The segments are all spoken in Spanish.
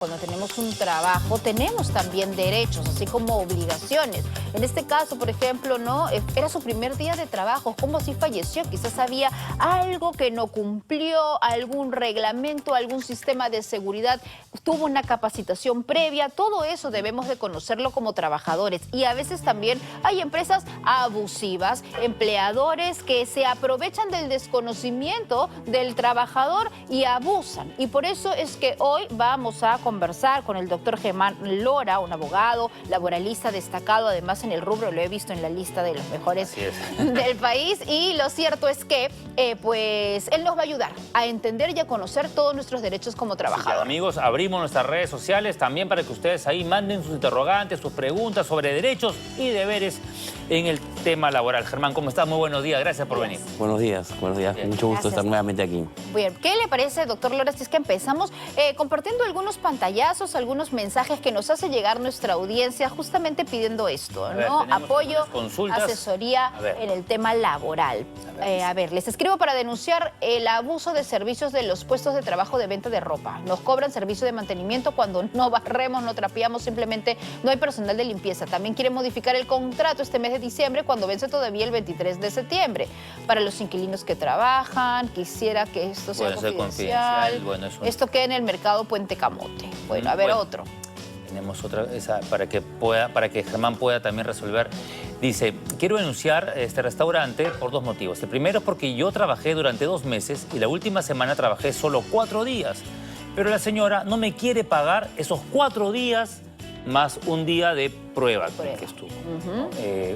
Cuando tenemos un trabajo, tenemos también derechos, así como obligaciones. En este caso, por ejemplo, ¿no? Era su primer día de trabajo. ¿Cómo así falleció? Quizás había algo que no cumplió, algún reglamento, algún sistema de seguridad, tuvo una capacitación previa. Todo eso debemos de conocerlo como trabajadores. Y a veces también hay empresas abusivas, empleadores que se aprovechan del desconocimiento del trabajador y abusan. Y por eso es que hoy vamos a conversar con el doctor Germán Lora, un abogado laboralista destacado, además en el rubro, lo he visto en la lista de los mejores del país, y lo cierto es que pues él nos va a ayudar a entender y a conocer todos nuestros derechos como trabajadores. Amigos, abrimos nuestras redes sociales también para que ustedes ahí manden sus interrogantes, sus preguntas sobre derechos y deberes en el tema laboral. Germán, ¿cómo estás? Muy buenos días, gracias por venir. Buenos días, buenos días. Bien. Mucho gusto Gracias. estar nuevamente aquí. Bien, ¿qué le parece, doctor Lora, si es que empezamos compartiendo algunos pantallazos, algunos mensajes que nos hace llegar nuestra audiencia justamente pidiendo esto, A ver, ¿no? tenemos Apoyo, algunas consultas. asesoría en el tema laboral. A ver, les escribo para denunciar el abuso de servicios de los puestos de trabajo de venta de ropa. Nos cobran servicio de mantenimiento cuando no barremos, no trapeamos, simplemente no hay personal de limpieza. También quieren modificar el contrato este mes de diciembre cuando vence todavía el 23 de septiembre. Para los inquilinos que trabajan, quisiera que esto sea Puede ser confidencial. Bueno, Esto queda en el mercado Puente Camote. Bueno, a ver, Bueno. otro. Tenemos otra, esa, para que Germán pueda también resolver. Dice, quiero denunciar este restaurante por dos motivos. El primero es porque yo trabajé durante 2 meses y la última semana trabajé solo 4 días. Pero la señora no me quiere pagar esos 4 días más un día de prueba que estuvo.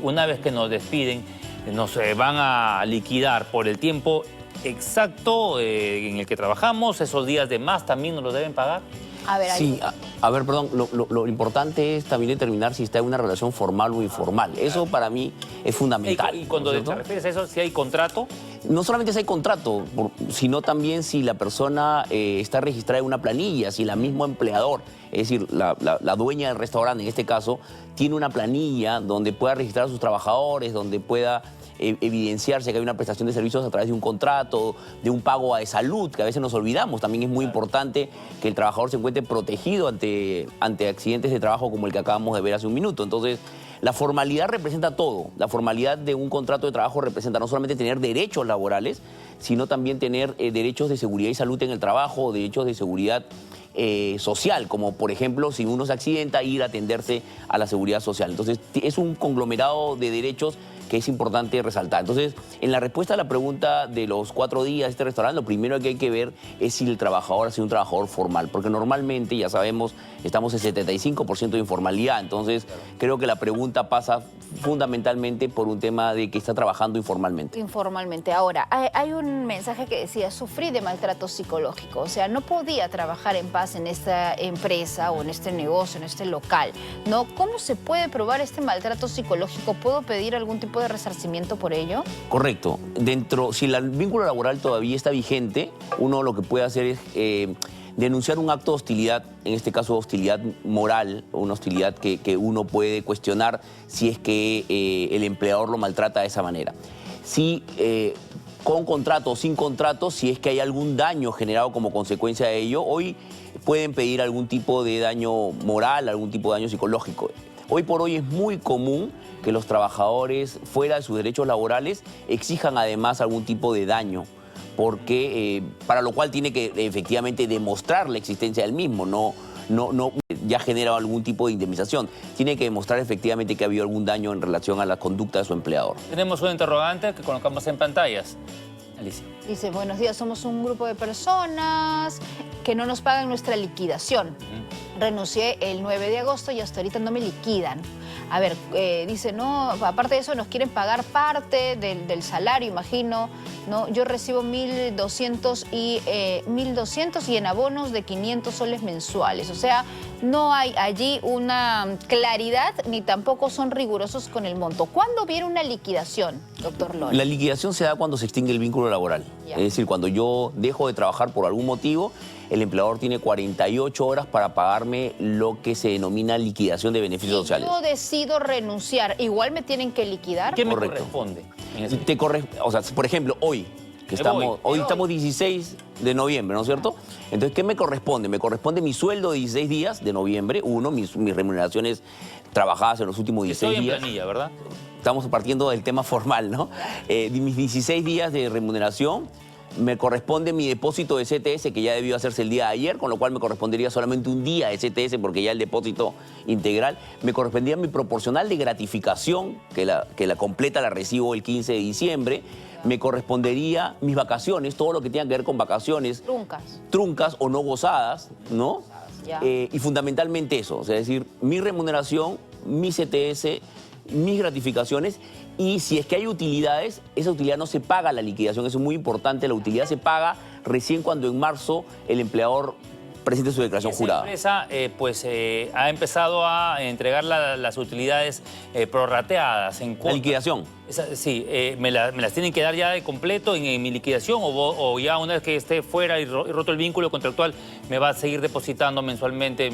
Una vez que nos despiden, nos van a liquidar por el tiempo exacto en el que trabajamos. Esos días de más también nos los deben pagar. A ver, Sí, a ver, perdón, lo importante es también determinar si está en una relación formal o informal. Eso para mí es fundamental. Y cuando ¿no es te cierto? refieres a eso, si hay contrato. No solamente si hay contrato, sino también si la persona está registrada en una planilla, si la mismo empleador, es decir, la dueña del restaurante en este caso, tiene una planilla donde pueda registrar a sus trabajadores, donde pueda evidenciarse que hay una prestación de servicios a través de un contrato, de un pago de salud, que a veces nos olvidamos. También es muy importante que el trabajador se encuentre protegido ante accidentes de trabajo como el que acabamos de ver hace un minuto. Entonces, la formalidad representa todo. La formalidad de un contrato de trabajo representa no solamente tener derechos laborales, sino también tener derechos de seguridad y salud en el trabajo, derechos de seguridad social, como por ejemplo, si uno se accidenta, ir a atenderse a la seguridad social. Entonces, es un conglomerado de derechos que es importante resaltar. Entonces, en la respuesta a la pregunta de los 4 días de este restaurante, lo primero que hay que ver es si el trabajador ha sido un trabajador formal, porque normalmente, ya sabemos, estamos en 75% de informalidad. Entonces, creo que la pregunta pasa fundamentalmente por un tema de que está trabajando informalmente. informalmente. Ahora, hay un mensaje que decía, sufrí de maltrato psicológico, o sea, no podía trabajar en paz en esta empresa o en este negocio, en este local, ¿no? ¿Cómo se puede probar este maltrato psicológico? ¿Puedo pedir algún tipo de resarcimiento por ello? Correcto. Si el vínculo laboral todavía está vigente, uno lo que puede hacer es denunciar un acto de hostilidad, en este caso hostilidad moral, una hostilidad que uno puede cuestionar si es que el empleador lo maltrata de esa manera. Si con contrato o sin contrato, si es que hay algún daño generado como consecuencia de ello, hoy pueden pedir algún tipo de daño moral, algún tipo de daño psicológico. Hoy por hoy es muy común que los trabajadores, fuera de sus derechos laborales, exijan además algún tipo de daño, porque para lo cual tiene que efectivamente demostrar la existencia del mismo, no ya genera algún tipo de indemnización. Tiene que demostrar efectivamente que ha habido algún daño en relación a la conducta de su empleador. Tenemos un interrogante que colocamos en pantallas. Alicia. Dice, buenos días, somos un grupo de personas que no nos pagan nuestra liquidación. Renuncié el 9 de agosto y hasta ahorita no me liquidan. A ver, dice, no, aparte de eso nos quieren pagar parte del salario, imagino, ¿no? Yo recibo 1.200 y en abonos de 500 soles mensuales. O sea, no hay allí una claridad ni tampoco son rigurosos con el monto. ¿Cuándo viene una liquidación, doctor Lora? La liquidación se da cuando se extingue el vínculo laboral. Ya. Es decir, cuando yo dejo de trabajar por algún motivo, el empleador tiene 48 horas para pagarme lo que se denomina liquidación de beneficios sociales. Yo decido renunciar, ¿igual me tienen que liquidar? ¿Qué me Correcto. corresponde? O sea, por ejemplo, hoy que hoy estamos 16 de noviembre, ¿no es cierto? Entonces, ¿qué me corresponde? Me corresponde mi sueldo de 16 días de noviembre, mis remuneraciones trabajadas en los últimos 16 días. Estoy en planilla, ¿verdad? Estamos partiendo del tema formal, ¿no? Mis 16 días de remuneración, me corresponde mi depósito de CTS, que ya debió hacerse el día de ayer, con lo cual me correspondería solamente un día de CTS, porque ya el depósito integral. Me correspondería mi proporcional de gratificación, que la completa la recibo el 15 de diciembre. Me correspondería mis vacaciones, todo lo que tenga que ver con vacaciones. Truncas o no gozadas, ¿no? Y fundamentalmente eso, o sea, es decir, mi remuneración, mi CTS, mis gratificaciones, y si es que hay utilidades, esa utilidad no se paga la liquidación, eso es muy importante, la utilidad se paga recién cuando en marzo el empleador presente su declaración jurada. Esa empresa ha empezado a entregar las utilidades prorrateadas en cuotas. La liquidación. Sí, ¿me las tienen que dar ya de completo en mi liquidación o ya una vez que esté fuera y roto el vínculo contractual me va a seguir depositando mensualmente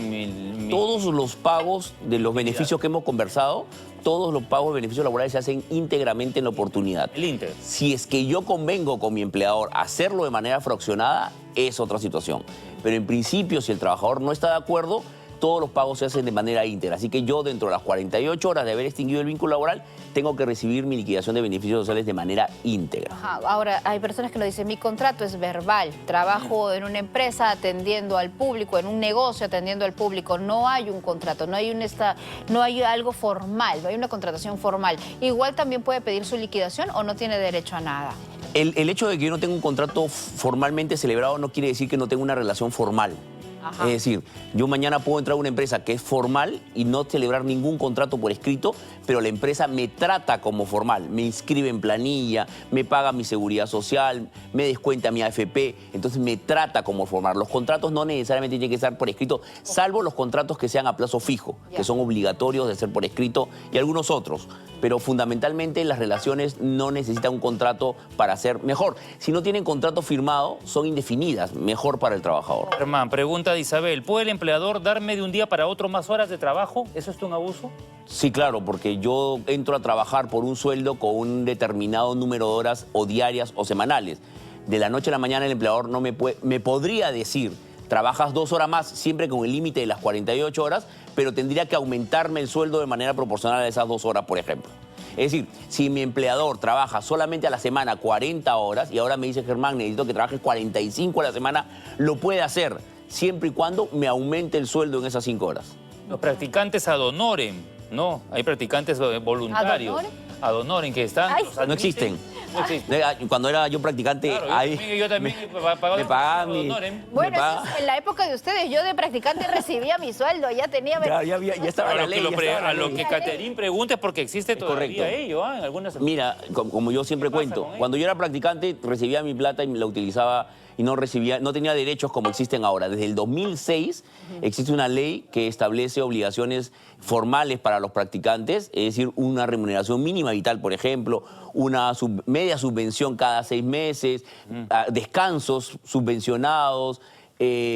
Todos los pagos de los beneficios que hemos conversado, todos los pagos de beneficios laborales se hacen íntegramente en la oportunidad. El íntegro. Si es que yo convengo con mi empleador a hacerlo de manera fraccionada, es otra situación. Pero en principio, si el trabajador no está de acuerdo, todos los pagos se hacen de manera íntegra. Así que yo, dentro de las 48 horas de haber extinguido el vínculo laboral, tengo que recibir mi liquidación de beneficios sociales de manera íntegra. Ajá. Ahora, hay personas que nos dicen, mi contrato es verbal, trabajo en una empresa atendiendo al público, en un negocio atendiendo al público, no hay un contrato, no hay algo formal, no hay una contratación formal. Igual también puede pedir su liquidación o no tiene derecho a nada. El hecho de que yo no tenga un contrato formalmente celebrado no quiere decir que no tenga una relación formal. Ajá. Es decir, yo mañana puedo entrar a una empresa que es formal y no celebrar ningún contrato por escrito, pero la empresa me trata como formal, me inscribe en planilla, me paga mi seguridad social, me descuenta mi AFP, entonces me trata como formal. Los contratos no necesariamente tienen que estar por escrito, salvo los contratos que sean a plazo fijo, que son obligatorios de ser por escrito, y algunos otros. Pero fundamentalmente las relaciones no necesitan un contrato para ser mejor. Si no tienen contrato firmado, son indefinidas, mejor para el trabajador. Germán, pregunta de Isabel, ¿puede el empleador darme de un día para otro más horas de trabajo? ¿Eso es un abuso? Sí, claro, porque yo entro a trabajar por un sueldo con un determinado número de horas o diarias o semanales. De la noche a la mañana el empleador no me podría decir, trabajas 2 horas más, siempre con el límite de las 48 horas, pero tendría que aumentarme el sueldo de manera proporcional a esas 2 horas, por ejemplo. Es decir, si mi empleador trabaja solamente a la semana 40 horas y ahora me dice, Germán, necesito que trabajes 45 a la semana, lo puede hacer, siempre y cuando me aumente el sueldo en esas 5 horas. Los practicantes ad honorem, ¿no? Hay practicantes voluntarios. Ad honorem que están... No existen. No existe. Cuando era yo practicante, claro, ahí yo también me pagaban mi... Bueno, en la época de ustedes, yo de practicante recibía mi sueldo, ya tenía... Claro, ya estaba la ley. A lo que Caterín pregunte es porque existe todavía ello, en algunas... Mira, como yo siempre cuento, cuando yo era practicante recibía mi plata y la utilizaba y no tenía derechos como existen ahora. Desde el 2006 existe una ley que establece obligaciones formales para los practicantes, es decir, una remuneración mínima vital, por ejemplo, una media subvención cada 6 meses, descansos subvencionados,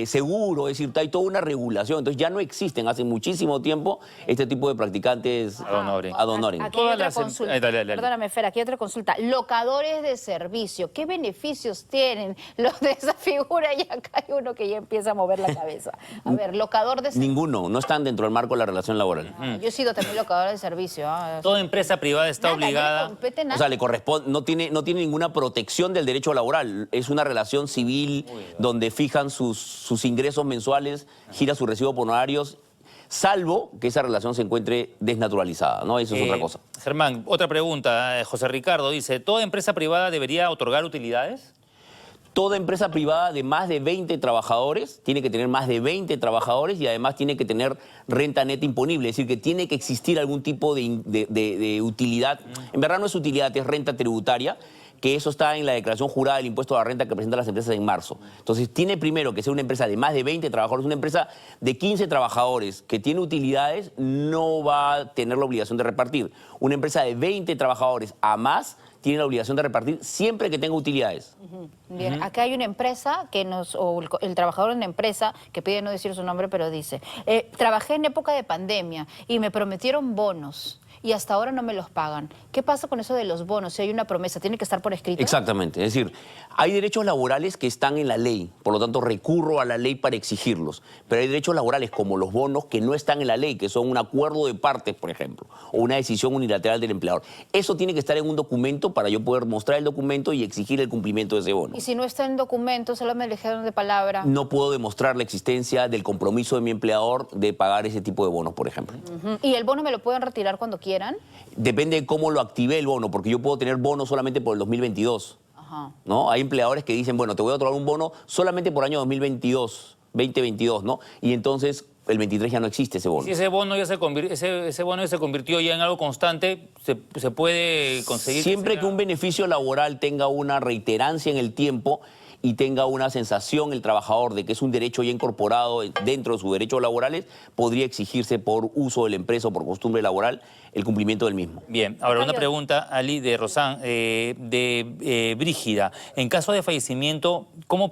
seguro, es decir, hay toda una regulación. Entonces ya no existen hace muchísimo tiempo este tipo de practicantes ad honorem. Aquí hay otra consulta. Perdóname, Fer, aquí hay otra consulta. Locadores de servicio, ¿qué beneficios tienen los de esa figura? Y acá hay uno que ya empieza a mover la cabeza. A ver, locador de servicio. Ninguno, no están dentro del marco de la relación laboral. Yo he sido también locadora de servicio. Toda empresa privada está obligada... O sea, le corresponde, no tiene ninguna protección del derecho laboral. Es una relación civil donde fijan sus ingresos mensuales, gira su recibo por honorarios, salvo que esa relación se encuentre desnaturalizada, ¿no? Eso es otra cosa. Germán, otra pregunta. José Ricardo dice, ¿toda empresa privada debería otorgar utilidades? Toda empresa privada de más de 20 trabajadores tiene que tener más de 20 trabajadores y además tiene que tener renta neta imponible, es decir, que tiene que existir algún tipo de utilidad. En verdad no es utilidad, es renta tributaria, que eso está en la declaración jurada del impuesto a la renta que presentan las empresas en marzo. Entonces, tiene primero que ser una empresa de más de 20 trabajadores, una empresa de 15 trabajadores que tiene utilidades no va a tener la obligación de repartir. Una empresa de 20 trabajadores a más tiene la obligación de repartir siempre que tenga utilidades. Bien, acá hay una empresa o el trabajador en la empresa, que pide no decir su nombre, pero dice, trabajé en época de pandemia y me prometieron bonos. y hasta ahora no me los pagan. ¿Qué pasa con eso de los bonos? Si hay una promesa, ¿tiene que estar por escrito? Exactamente, es decir, hay derechos laborales que están en la ley, por lo tanto recurro a la ley para exigirlos, pero hay derechos laborales como los bonos que no están en la ley, que son un acuerdo de partes, por ejemplo, o una decisión unilateral del empleador. Eso tiene que estar en un documento para yo poder mostrar el documento y exigir el cumplimiento de ese bono. Y si no está en documento, solo me dijeron de palabra. No puedo demostrar la existencia del compromiso de mi empleador de pagar ese tipo de bonos, por ejemplo. ¿Y el bono me lo pueden retirar cuando quieran? Depende de cómo lo activé el bono, porque yo puedo tener bono solamente por el 2022. ¿No? Hay empleadores que dicen, bueno, te voy a otorgar un bono solamente por año 2022, ¿no? Y entonces el 23 ya no existe ese bono. Si ese bono ya se convirtió ya en algo constante, se puede conseguir... Siempre que un beneficio laboral tenga una reiterancia en el tiempo y tenga una sensación el trabajador de que es un derecho ya incorporado dentro de sus derechos laborales, podría exigirse por uso de la empresa o por costumbre laboral el cumplimiento del mismo. Bien, ahora una pregunta, Ali, de Rosán, Brígida. En caso de fallecimiento, ¿cómo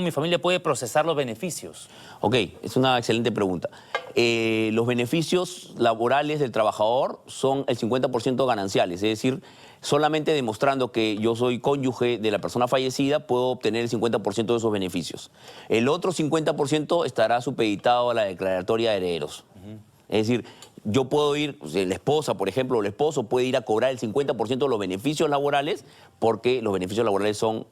mi familia puede procesar los beneficios? Ok, es una excelente pregunta. Los beneficios laborales del trabajador son el 50% gananciales, es decir, solamente demostrando que yo soy cónyuge de la persona fallecida puedo obtener el 50% de esos beneficios. El otro 50% estará supeditado a la declaratoria de herederos. Es decir, yo puedo ir, la esposa, por ejemplo, o el esposo puede ir a cobrar el 50% de los beneficios laborales porque los beneficios laborales son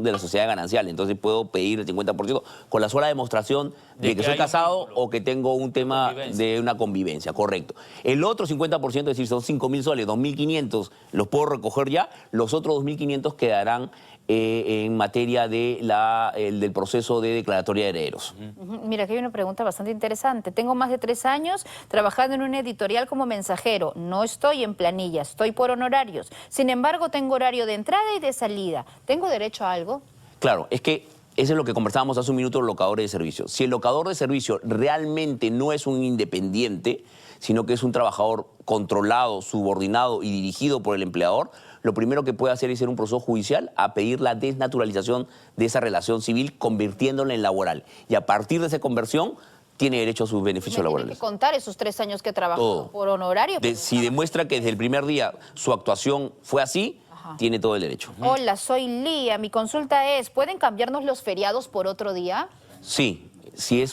de la sociedad ganancial, entonces puedo pedir el 50% con la sola demostración de que soy casado o que tengo un tema de una convivencia, correcto. El otro 50%, es decir, son 5.000 soles, 2.500, los puedo recoger ya, los otros 2.500 quedarán en materia del proceso de declaratoria de herederos. Mira, aquí hay una pregunta bastante interesante. Tengo más de 3 años trabajando en una editorial como mensajero. No estoy en planilla, estoy por honorarios. Sin embargo, tengo horario de entrada y de salida. ¿Tengo derecho a algo? Claro, es que eso es lo que conversábamos hace un minuto, los locadores de servicio. Si el locador de servicio realmente no es un independiente, sino que es un trabajador controlado, subordinado y dirigido por el empleador, lo primero que puede hacer es ir a un proceso judicial a pedir la desnaturalización de esa relación civil, convirtiéndola en laboral. Y a partir de esa conversión, tiene derecho a sus beneficios laborales. Tiene que contar esos 3 años que trabajó por honorario. Si demuestra que desde el primer día su actuación fue así, tiene todo el derecho. Hola, soy Lía. Mi consulta es, ¿pueden cambiarnos los feriados por otro día? Sí, si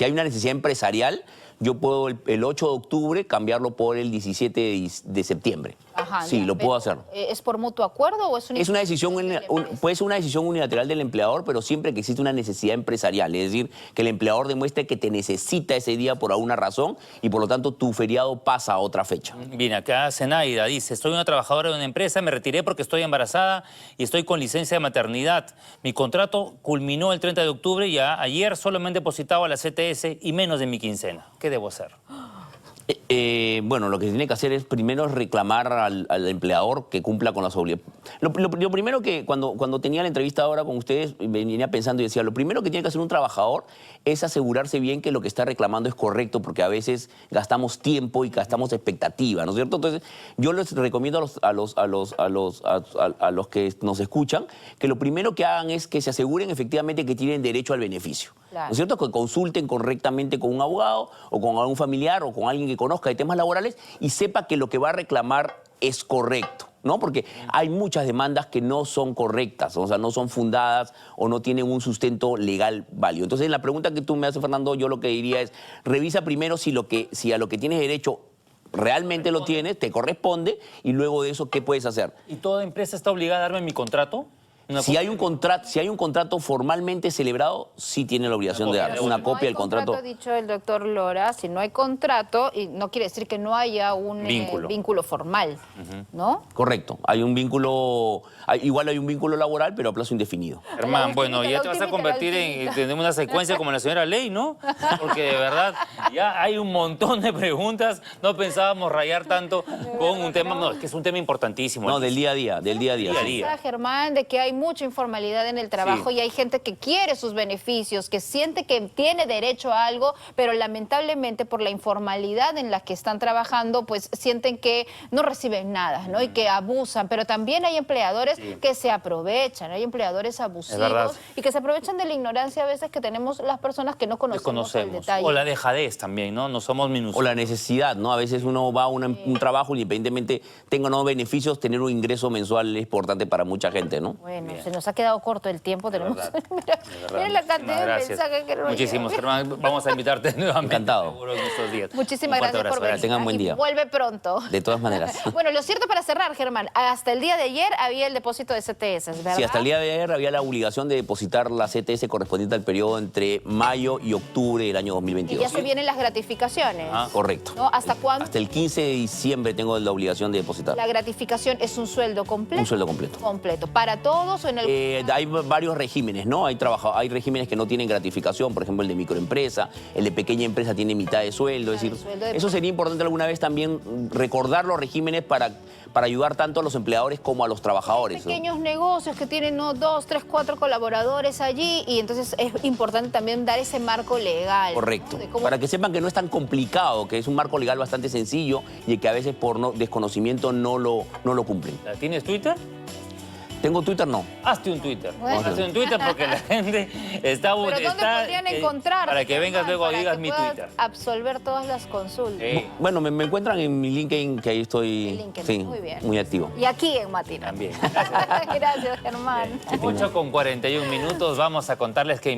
hay una necesidad empresarial, yo puedo el 8 de octubre cambiarlo por el 17 de septiembre. Sí, lo puedo hacer. ¿Es por mutuo acuerdo o es una decisión? Puede ser una decisión unilateral del empleador, pero siempre que existe una necesidad empresarial, es decir, que el empleador demuestre que te necesita ese día por alguna razón y por lo tanto tu feriado pasa a otra fecha. Bien, acá Zenaida dice, soy una trabajadora de una empresa, me retiré porque estoy embarazada y estoy con licencia de maternidad. Mi contrato culminó el 30 de octubre y ayer solo me han depositado a la CTS y menos de mi quincena. ¿Qué debo hacer? Bueno, lo que tiene que hacer es primero reclamar al empleador que cumpla con las obligaciones. Lo primero que cuando tenía la entrevista ahora con ustedes venía pensando y decía, lo primero que tiene que hacer un trabajador es asegurarse bien que lo que está reclamando es correcto, porque a veces gastamos tiempo y gastamos expectativa, ¿no es cierto? Entonces, yo les recomiendo a los que nos escuchan que lo primero que hagan es que se aseguren efectivamente que tienen derecho al beneficio. Claro. ¿No es cierto? Que consulten correctamente con un abogado o con algún familiar o con alguien que conozca de temas laborales y sepa que lo que va a reclamar es correcto, ¿no? Porque hay muchas demandas que no son correctas, o sea, no son fundadas o no tienen un sustento legal válido. Entonces, en la pregunta que tú me haces, Fernando, yo lo que diría es, revisa primero si a lo que tienes derecho realmente lo tienes, te corresponde, y luego de eso, ¿qué puedes hacer? ¿Y toda empresa está obligada a darme mi contrato? Si hay un contrato formalmente celebrado, sí tiene la obligación de dar una copia del contrato. Ha dicho el doctor Lora, si no hay contrato, y no quiere decir que no haya un vínculo formal, ¿no? Correcto. Hay un vínculo, igual hay un vínculo laboral, pero a plazo indefinido. Germán, bueno, ya te vas a convertir en una secuencia como la señora Ley, ¿no? Porque de verdad ya hay un montón de preguntas. No pensábamos rayar tanto con un tema, no, es que es un tema importantísimo. No, del día a día, del día a día. Germán, de que hay mucha informalidad en el trabajo y hay gente que quiere sus beneficios, que siente que tiene derecho a algo, pero lamentablemente por la informalidad en la que están trabajando, pues sienten que no reciben nada, ¿no? Y que abusan, pero también hay empleadores que se aprovechan, hay empleadores abusivos y que se aprovechan de la ignorancia a veces que tenemos las personas que no conocemos el detalle. O la dejadez también, ¿no? No somos minuciosos. O la necesidad, ¿no? A veces uno va a un trabajo, independientemente tenga o no beneficios, tener un ingreso mensual es importante para mucha gente, ¿no? Bueno, se nos ha quedado corto el tiempo, tenemos... Mira la cantidad de Gracias. mensajes que nos Muchísimos, llegan. Germán. Vamos a invitarte nuevamente. Encantado. Seguro en estos días. Muchísimas gracias por venir. Tengan buen día. Y vuelve pronto. De todas maneras. Bueno, lo cierto para cerrar, Germán, hasta el día de ayer había el depósito de CTS, ¿verdad? Sí, hasta el día de ayer había la obligación de depositar la CTS correspondiente al periodo entre mayo y octubre del año 2022. Y ya se vienen las gratificaciones. Correcto. ¿No? ¿Hasta cuándo? Hasta el 15 de diciembre tengo la obligación de depositar. La gratificación es un sueldo completo. Un sueldo completo. Completo. ¿Para todos o en el...? Hay varios regímenes, ¿no? Hay regímenes que no tienen gratificación, por ejemplo, el de microempresa, el de pequeña empresa tiene mitad de sueldo. Es decir, eso sería importante alguna vez también recordar los regímenes para ayudar tanto a los empleadores como a los trabajadores. Pequeños negocios que tienen 2, 3, 4 colaboradores allí y entonces es importante también dar ese marco legal. Correcto. ¿No? Para que sepan que no es tan complicado, que es un marco legal bastante sencillo y que a veces por desconocimiento no lo cumplen. ¿Tienes Twitter? ¿Tengo Twitter? No. Hazte un Twitter. Bueno. Hazte un Twitter porque la gente está... ¿Pero dónde podrían encontrar? Para que vengas luego y digas mi Twitter. Absolver todas las consultas. Bueno, me encuentran en mi LinkedIn, que ahí estoy LinkedIn, muy bien. muy activo. Y aquí en Matina. También. Gracias, Germán. 8:41 minutos. Vamos a contarles que...